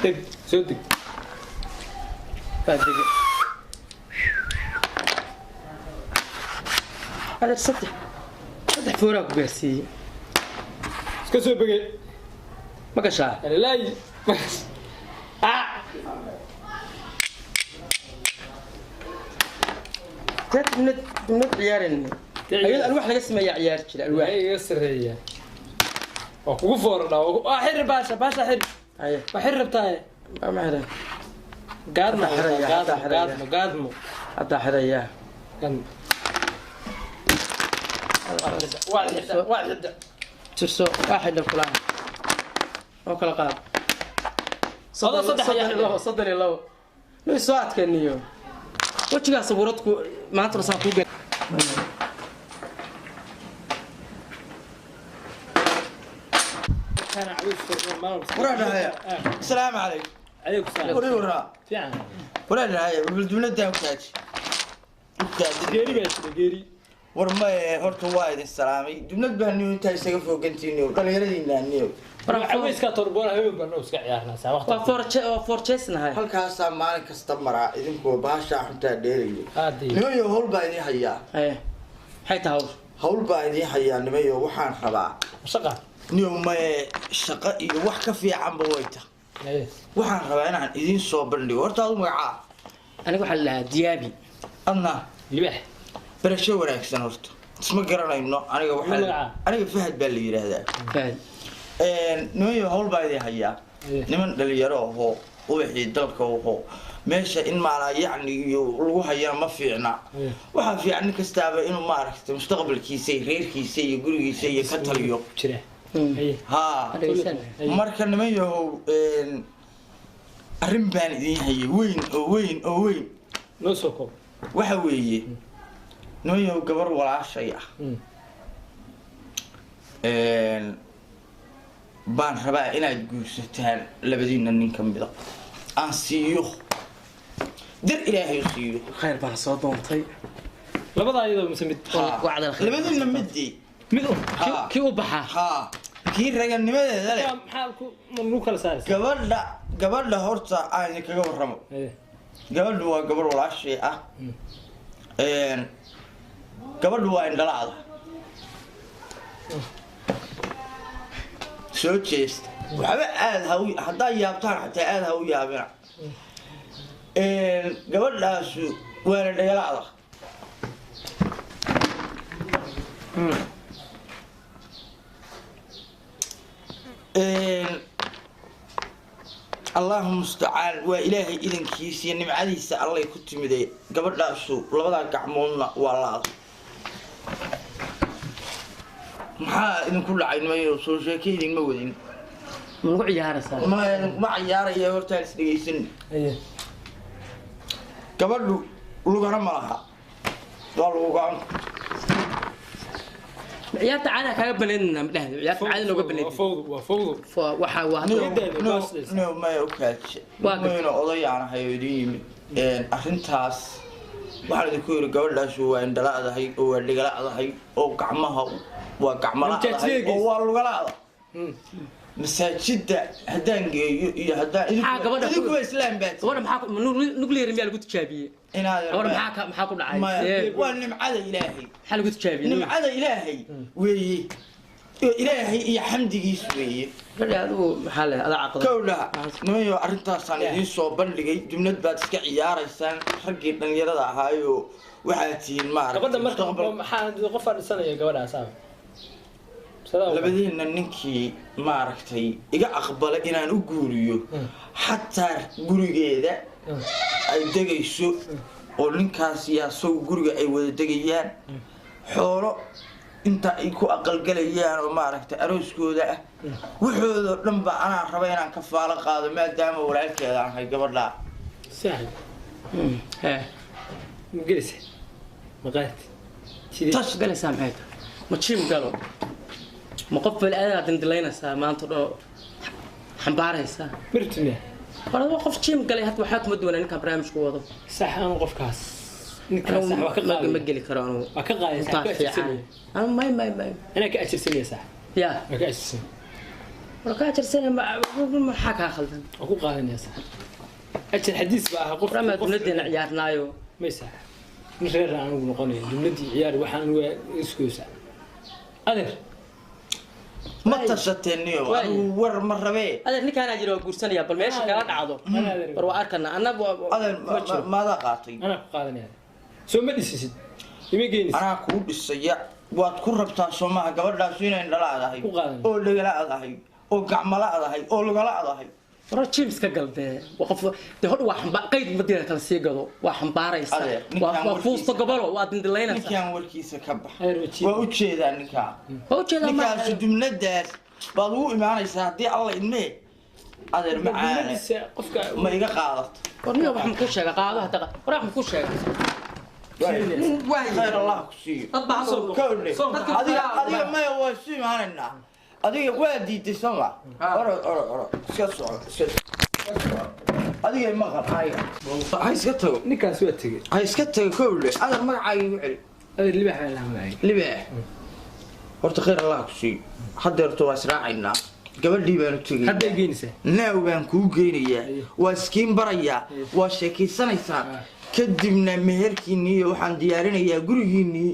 دق صدق بعد هذا صدق فوراك بيرسي اسكسو بقي ما قشع يعني لا تات من عيارن أيضا الواحد لقسم يا عيار كذا الواحد اي يسر هي وقفور لا احر باشا حر أيه بحر بتاعي ما حدا قادمو حتى حدا إياه كان واحد ترسو واحد لفلان أو كلا قاب صدني الله لو ساعات كنيو وجهك صورتك ما ترسل كوجا كان عويس ما ورانا هيا السلام عليكم عليكم السلام ورا فعلا ورانا هيا بالدولة ده وكاج geeri baa jira geeri ورما هرت وايد السلامي دولة بهنيو تاي سقف وقنتينيو دليرadiina niyo عويسka torboon habeen baan iska ciyaarnaa saa waqti فورتشيسنا هاي halkaas maalin kasta maraa idinkoo baasha xunta dheeriyo aadi niyo hawl baa idin hayaa أيه هاي تهور hawl baa idin hayaa nimayo waxaan rabaa shaqa niyo ma shaqo iyo wax ka fiican ba wayta ee waxaan rabaa inaan idin soo bandhigo horta aad magaca أنا أقول لها ديابي adna libax barasho wanaagsan horta isma garanayno aniga fahad baa la yiraahdaa فهد nimayo hawl baa idin hayaa niman dhalinyaro oo wixii dalka oo meesha in maala yacni iyo lagu hayana ma fiicna waxa fiican nin kastaaba inuu ma aragtay mustaqbalkiisa reerkiisa iyo gurigiisa iyo ka taliyo jira ha marka nimayo arrin baan idin hayay weyn noo soo koob waxa weeye nimayo gabar walaashay ah baan rabaa inaad guursataan labadiina nin ka mid ah aan siiyo dar ilaahay siiyo خير بان صوتهم طيب labada ayadoo musamid وعد الخير labadiina midii mid كي وبحا haa kii raganimadeeda leh maxaa ku mamnu kala saaraysa gabadha horta aan kaga warramo gabadhu waa gabar walaashay ah gabadhu waa indhalaada soo jeesta waxba aad haddaa yaabtaan xataa aad ha u yaabina gabadhaasu waana dhagalaada اللهم مستعان وإلهي إذن كيسي نمعديس الله يكتمي دي قبل رأسو لبدا قعمونا والله maxaa idin ku dhacay nimayo soo sheekaydiin ma wadin من قعي هارسا ma ciyaaraya hortaan is dhegaysan gabadhu lugana ma laha waa lagu gacan يا تعالى كاغا بلينا مدهد يا تعالى لو بلينا وفوض waxa waa no ma okaach waana odayaan hay'adin arrintaas waxaan idin ku yiri gabadhaas waa indhalaadahay oo waa dhigalaadahay oo gacmaha waa gacmalaadahay oo waa lugalaada masaajida haddaan geeyo iyo haddaan idinku islaam baad وانا maxaa nuclear miyaa lagu tijaabiyay inaad maxaa ku dhacay waa nimcada ilaahay maxaa lagu tijaabiyay nimcada ilaahay weeye ilaahay iyo xamdigiis weeye bari adigu maxaa leh ada aqal kowda nimayo arrintaasaan idiin soo bandhigay jumlad baad iska ciyaaraysaan raggii dhalinyarada ahaayo waxaad tihiin gabadha marka maxaa qof fadhisanaya gabadhaas labadiina ninkii maaragtay iga aqbala inaan u guuriyo xataa gurigeeda ay degayso oo ninkaas iyo asagu guriga ay wada degayaan xoolo inta ay ku aqalgalayaan oo maaragtay arooskooda ah waxooda dhan ba anaa raba inaan ka faalo qaado maadaama walaalkeeda aan hay gabadha saaxib مجلسة مقالت tash galaysaa maxay tahay ma jim galo ma qof bal aad dindalaynaysaa maanta oo xambaaraysaa مرتنا wala qof jim galay hadda waxa kuma duwanaa ninka barnaamijku wado صح أنا قف كاس نكاس صح وكقاعد ma geli karo anu وكقاعد صح أنا ما أنا كأشر سنة صح يا كأشر سنة warkaa sane ma xaka khaldan aku qaadanaya sax ajir xadiis baa qof rama dunadina ciyaarnaayo ma sax in reer aan ugu noqonayo dunadii ciyaar waxaan iskuusa adeer ma tashateeniyo war ma rabee adeer ninkaan jiro guursanaya bal meesha kala dhacdo war waa arkana annagu adeer maada qaatay ana ku qaadanaya soo ma dhisisid ima geenis anaa kuu dhisaya waad ku rabtaa Soomaha gabadhaas inay dhalaadahay oo dhagalaadahay oo gacmalaadahay oo lugalaadahay war James ka galbee waqaf de hor wax qayd madina kala sii gado wax xambaaraysa waa fuusto gobolo waa dindilayna ninkaan warkiisa ka bax waa u jeedaa ninkaan ninkaas dumnadaas baad u imaanaysaa hadii alla idmee adeer macaan qofka ma iga qaadato warniga wax ma ku sheega qaadaha taqa war wax ma ku sheega خير الله كسير adiga ma waa sii maanayna adiga waa diiday sama oro adiga ma qabay hay iska tago ninkaas waa tagay hay iska tago kowle adar magacaaga u celi adeer libax la magacay libax horta khayr allah kusiiyo hadda horta waa israacaynaa gabadhii baan u tagay hadda geenisa naaw baan kuu geynayaa waa iskiin barayaa waa sheekaysanaysaa kadibna meherkiinii waxaan diyaarinayaa gurigiinii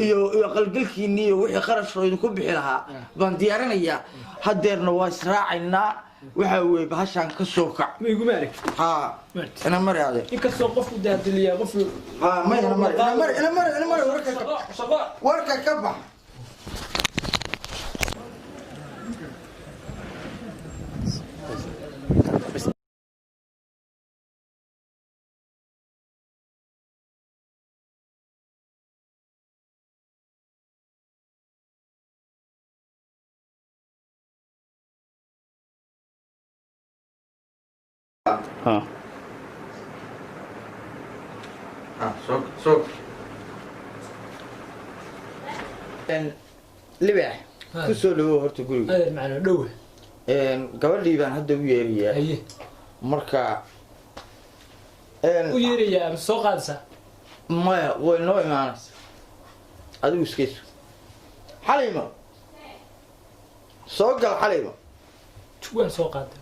iyo qalgalkiinii iyo wixii qarashooda ku bixi lahaa baan diyaarinayaa hadeerna waa israacaynaa waxa weey bahashan ka soo kac ma igu maarik ha ana mari adeer inkastoo qofku daadiliyaa qof ha ma ana mari warka ka bax سوق لباح كسو لو horta guriga adeer macna dhow gabadhii baan hadda u yeeriyaa haye marka u yeeriyaa soo qaadsa maya way noo imaanaysa adigu iskayso xalimo soo gal xalimo tuwan soo qaaday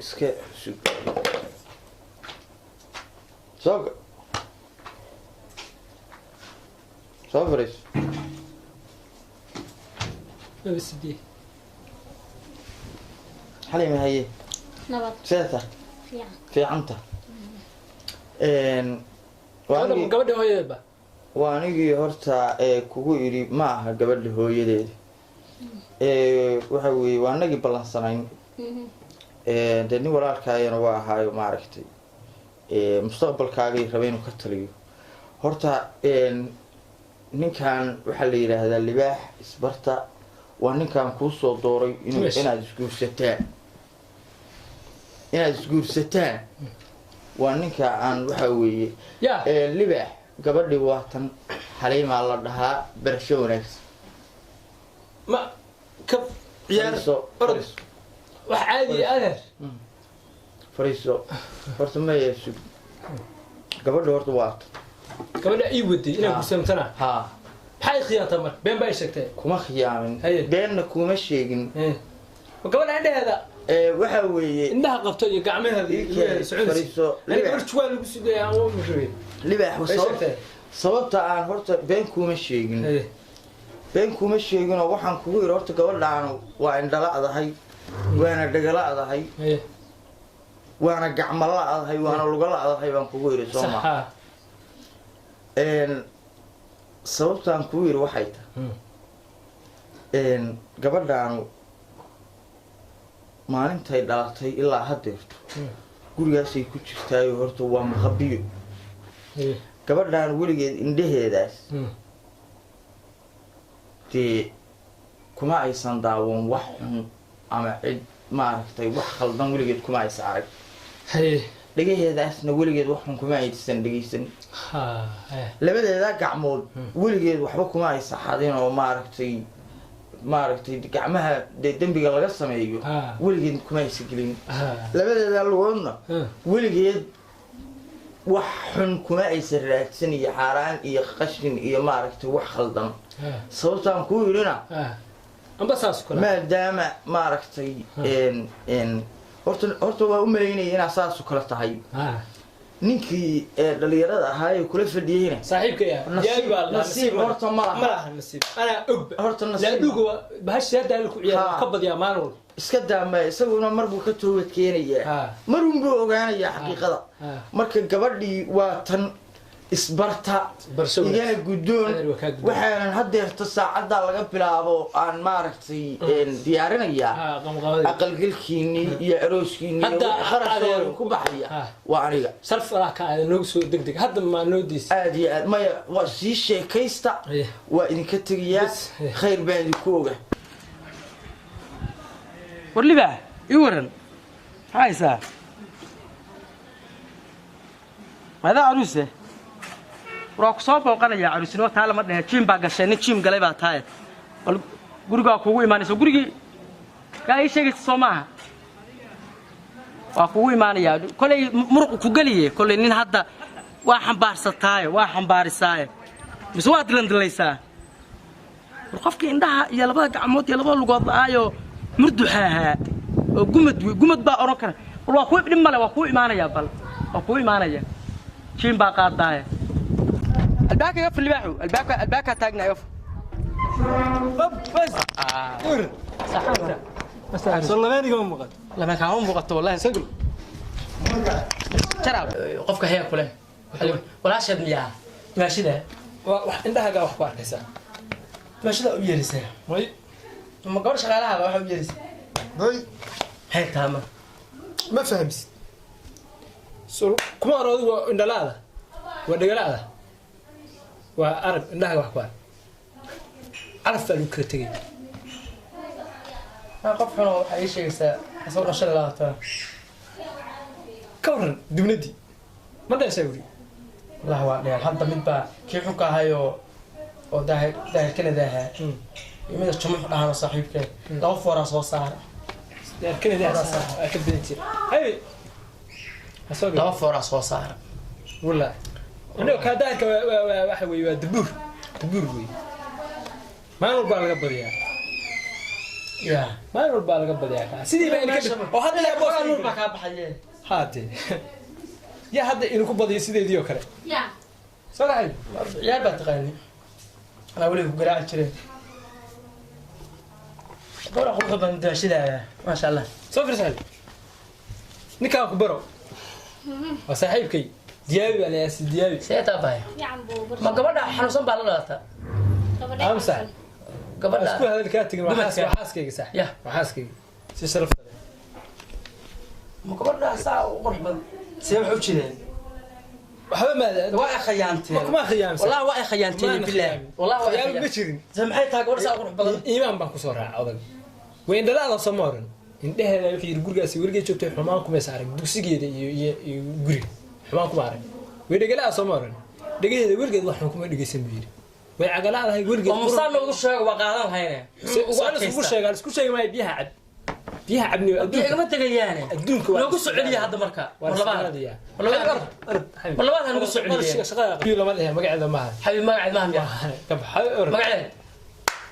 iska soo fariis بسدي حليمة هي نبض سيرتها في عنتها gabadha hooyadeedba waa anigii horta kugu yiri ma aha gabadha hooyadeeda waxa weeye waa anagii ballansanayn de nin walaalkaayana waa ahaayo maaragtay mustaqbalkaagay rabay inuu ka taliyo horta ninkan waxaa la yidhaahdaa libaax isbarta waa ninkan kuu soo dooray inaad isguursataan waa ninka aan waxa weeye libaax gabadhii waatan xaliimaa la dhahaa barasho wanaagsan ma ka ciyaarso wax caadi adeer fariiso horta ma yeesho gabadha horta waata gabadha ii waday inaan kursamtana haa maxay khiyaantay mar been baa sheegtay kuma khiyaamin beenna kuma sheegin gabadha indhaheeda waxa weeye indhaha qabto iyo gacmaheeda iyo fariiso libaax lagu sidee aan u mushray libaax sababta aan horta been kuma sheegin oo waxaan kugu yiri horta gabadhaan waa indhala'dahay waana dhagala'dahay waana gacmala'dahay waana lugala'dahay baan kugu yiri Soomaa sababtaan kugu yiri waxay tahay gabadhaan maalintay dhalatay ilaa haddeerto gurigaasay ku jirtaayo horta waa maqabiyo gabadhaan weligeed indhaheedaas dee kuma aysan daawan wax xun ama cid maaragtay wax khaldan weligeed kuma aysan arag dhagaheedaasna weligeed wax xun kuma aysan dhegaysan labadeeda gacmood weligeed waxba kuma aysan xadin oo maaragtay gacmaha dee dembiga laga sameeyo weligeed kuma aysan gelin labadeeda lugoodna weligeed wax xun kuma aysan raadsan iyo xaaraan iyo qashin iyo maaragtay wax khaldan sababtaan kuu yirina amba saas kula maadaama maaragtay horta waa u malaynaya inaa saas kala tahay ninkii dhalinyarada ahaa ee kula fadhiyeyna saaxiibka yaa nasiib horta ma laha nasiib ana og horta nasiib laadugo bahash hada ku ciyaar ka badiya maalin iska daama isaguna mar buu ka toobad keenayaa mar uu buu ogaanayaa xaqiiqada marka gabadhii waa tan isbarta igana guddoon waxaan hadeerta saacada laga bilaabo aan maaragtay diyaarinayaa aqalgalkiinii iyo arooskiinii qarashooda ku baxaya waa aniga sarf walaa ka aad noogu soo degdeg hadda ma noo diis aad iyo aad maya waa sii sheekaysta waa idinka tegayaa khayr baan idinku oga warliba ii waran haysa mada aruse waa ku soo booqanaya caruusino taa lama dhahe jim baa gashay nin jim galay baa taay bal guriga kuugu imaanayso gurigi gaa ii sheegaysa soo maaha waa kuugu imaanaya kolay muruq ku galiye kolay nin hadda waa xambaarsataaye waa xambaarisaaye mise waa dilandilaysaa war qofkii indhaha iyo labada gacmood iyo labada lugood la'aayo murduxaahaa oo gumad baa oran kara war waa kuu dhib male waa kuu imaanaya bal waa kuu imaanaya jim baa qaadaaye الباك يقفل الباحو الباك تاجنا يقفل بس صح بس والله ماني قوم مقط لما كان مقط والله سجل ترى قفك هي كله ولا شد مياه ماشي ده عندها قا وحبار كيسا ماشي ده ويرسه وي ما قبل شغالها واحد ويرسه وي هي تمام ما فهمت سو كما رأوا إن لا ودقلا وأرب إنها وحبار عرف لو كرتجي ما قفنا أي شيء أصور شل الله ترى كورن دمندي ما ده يسوي الله هو ده حتى من با كيف حكى هايو وده كنا ده يمين الشموع ده صاحب كده لو فرص وصار ده كنا ده أكيد بنتي هاي أسوق لو فرص وصار ولا أنا كذاك واحد ويا دبور وي ما نقول بالك بديا يا ما نقول بالك بديا سيدي بقى كده وهذا لا بقى نور بقى بحيه هاتي يا هذا إنكم بدي سيدي ديو كره يا صراحة يا بتغني أنا أقول لك قراءة شيء دور أقول لك أنت شيء ما شاء الله صفر سهل نكاح كبروا وصاحبك ديابي على أساس ديابي سيتابعي يا عم بو ما قبل حنوصل بالله لا أمسح قبل أسكو هذا الكاتب وحاسك صح يا وحاسك سيشرف ما قبل ساعة وقرب سيروحوا كذا وحبا ما واي خيانتي ما خيانتي والله واي خيانتي بالله والله واي خيانتي بشرين سمحتها قبل ساعة وقرب بدل إيمان بانكو صورة أوضل وين دلالة صمارن إنتهى في الجورجاسي ورجع شفت حمانكم يسارك دوسيجي يجوري حمانكم عارك ويرجع صمارن دقيقة ورجع ضحكم ورجع سمبير ويعقل هذا هي ورجع ومصار له وش وقالان هينه وأنا سكوت شيء قال سكوت شيء ما يبيها عب بيها عبني أدونك ما تجيانه أدونك لو قص عليا هذا مركا والله بعد والله بعد أنا قص عليا شغال ما لها ما قاعد معها حبيبي ما قاعد معهم يا طب حبيبي ما قاعد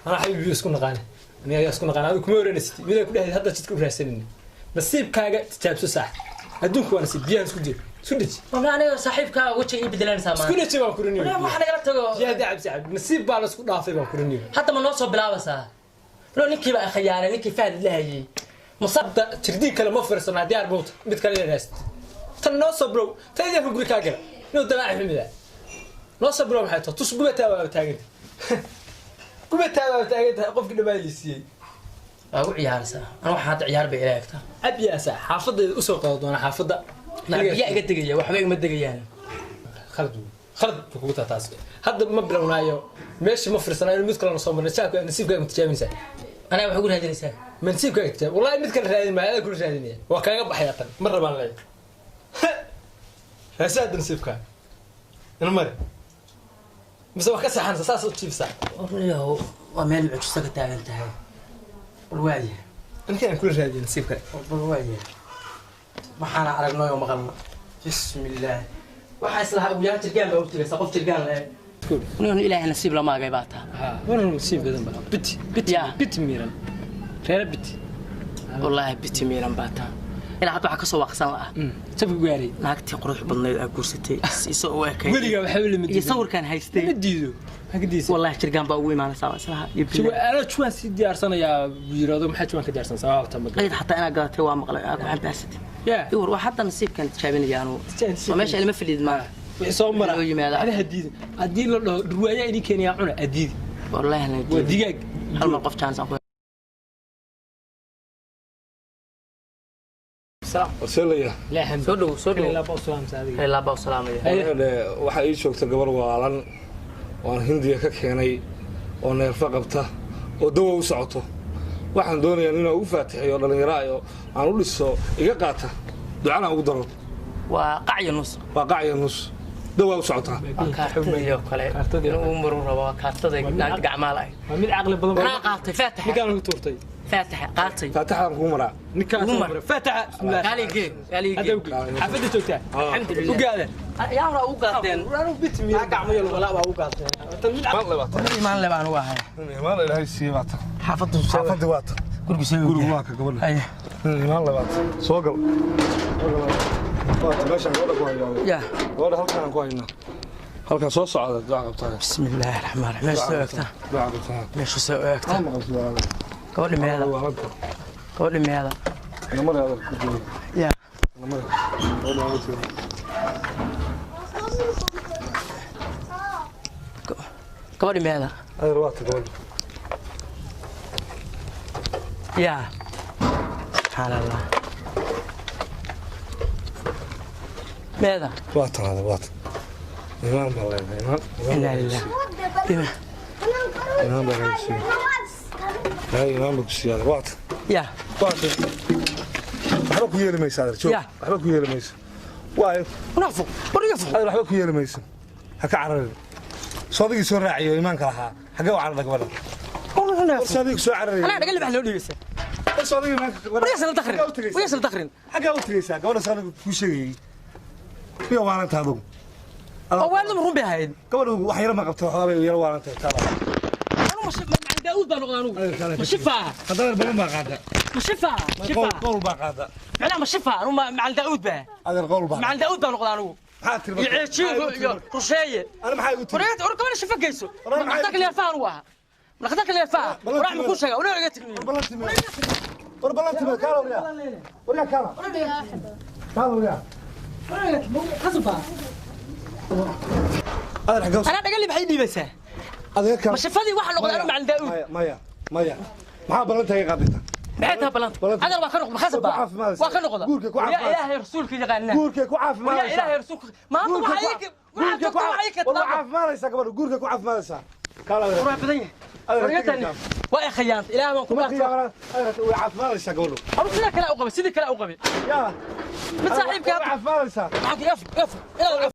أنا حبيبي يسكن غاني أنا يسكن غاني هذا كمير نسيت ماذا كله هذا تذكر راسلني نصيب كاجا تجاب صح أدونك وأنا سيب بيها سكوت سكوت ما أنا صاحبك وجهي يبدلان سامان سكوت ما كورنيو لا ما حدا قلت يا دعب سعد نصيب بالله سكوت ضعف ما كورنيو حتى ما نوصل بلا بس لو نكي بقى خيانة نكي فهد لهي مصدق تردين كلام مفرس أنا ديار بوت بتكلم راست تناصب برو تيجي في قولك أجرا نو دلع في مذا ناصب برو حياته تصبوا تابع بتاعت كم تابع بتاعت قف كده ما يلسي أقول عيار سا أنا واحد عيار بإلهك أبي يا سا حافظ الأسرة قضوا أنا حافظ لا بيا قد تجي وحبيك ما تجي يعني خلد بقوتها تاسك هذا مبلغ نايو ماشي مفرس أنا المذكر أنا صوم نسيب كم متجامين سا أنا بقول هذه الرسالة من نسيب كم والله المذكر هذه ما هذا كل شيء وكان يقبح حياة مرة ما نلاقي هساد نسيب كم المرة بس هو كسر حنسا ساس وتشيف سا والله ومن عجزك تعال انتهى والواجه أنا كان كل شيء نسيب كم والواجه ما حنا عرقنا يوم غلط بسم الله waxaa islaha ugu yahay tirgaan baa u tigay saqof tirgaan leh inuu ilaahay nasiib la maagay baa taa ها وانا نسيب بدن بقى بت يا. بت ميران رير بت wallaahi biti miiran baa taa ilaa hadda waxa ka soo waaqsan lahaa سبق قاري naagtii qurux badnayd aa guursatay isoo u ekay وليغا وحبل iyo مدي sawirkan haystay مديدو هكديس wallaahi jirgaan baa ugu imaanaysaa islaha iyo شو bilaha انا شو سي ديارسنا يا يرادو ما حد شو كان ديارسن سواء تم qayd xataa inaad gadatay waa maqlay aa ku xambaasatay يا iwar waa hadda nasiibkan tijaabinaya anu نسيب. waa meesha ilma filiid ma وحصو مرة لو يمادا. هذا هديد هديد لو رواية إني كان يعونه هديد wallaahi ana ودقاق hal mar qof chance aan ku سلام warseelaya لا حمد soo dhow لا بوس سلام سعدي ilaa baa salaamaya waxaa ii joogta gabar waalan oan hindiya ka keenay oo neerfa qabta oo dawa u socoto waxaan doonayaa inaan ugu faatixiyo dhallinyaro ayo aan u dhiso iga qaata ducana ugu daro waa qacyo nus waa qacya nus dawa u socotaa ka xubniyo kale inuu maruu rabo kaartada naagta gacmaal ay من عقل بدن anaa qaatay faatax نكان تورتي faatax qaatay faatixaan kugu maraa نكان عمر. فتح بسم الله قال يجي قال هذا يجي وكي حفظت توتا الحمد لله وقاعد yaa hore u qaateen انا بيت مي قعمه يلا ولا وقاعد تلميذ maan labaatan imaan le baan u ahay imaan ilaahay siiye baata xaafadu xaafaddi waata gurigiisa gurigu waa ka gabadha ay imaan labaatan soo gal waata meeshaan gabadha ku hayaa ya gabadha halkaan ku haynaa halkaan soo socda duca qabtaa bismillaahi raxmaan raxiim meesha soo eegta duca qabtaa meesha soo eegta ma qabtaa gabadhi meeda waa halka gabadhi meeda namada adag ku jiro ya namada gabadha adag ku jiro gabadhi meeda adeer waata gabadha ya subxaan allah meeda waata adeer waata imaan baa leedahay imaan inaa lilah imaan baa leedahay siiye hay imaan baa ku siiye adeer waata ya waata waxba ku yeeli maysa adeer joog Ya. waxba ku yeeli maysa waayo unaafuq bariga fuq adeer waxba ku yeeli maysa ha ka cararin soodigii soo raaciyo imaanka lahaa xagee u cararda gabadha soodigii soo cararaya anaa dhagal baa loo dhiibeysa soodigii imaanka wariga sala dakhrin wariga sala dakhrin xagee u tagaysaa gabadha saaniga kuu sheegayay miya waaranta adugu oo waalidum run bay ahayd gabadha wax yar ma qabto waxbaa bay yar waaranta taala anu ma macalin daawud baan noqdaa anugu ma shifaa haddana badan baa qaada ma shifaa shifaa qowl baa qaada macnaha ma shifaa anu macalin daawud baa adeer qowl baa macalin daawud baan noqdaa anugu maxaa tiri iyo ceejiinko iyo rusheeye ana maxaa igu tiri وريت ورك ولا شفك جيسو نقدك اللي فاهم وها نقدك اللي فاهم وراح من كل شيء ولا رجعت ballanti kaala wariya kaala kaala wariya adeer xagee انا دقل لي بحي ديبسه adeer kaala مش فادي واحد نقد انا مع الداوود maya maxaa ballanta iga qaadita بعتها بلانت انا ما كان نقد خسب واخر نقد يا الهي رسولك يا guurkay ku يا caafimaadaysaa الهي رسولك ما انت وحيك ما انت وحيك والله caafimaadaysaa gabadha guurkay ku caafimaadaysaa kaala wariya روح بدني وريتني واي خيانت الهي ما كنت way caafimaadaysaa gabadhu اروح لك لا اقبل سيدي كلا اقبل yaa من صاحبك way caafimaadaysaa معك يف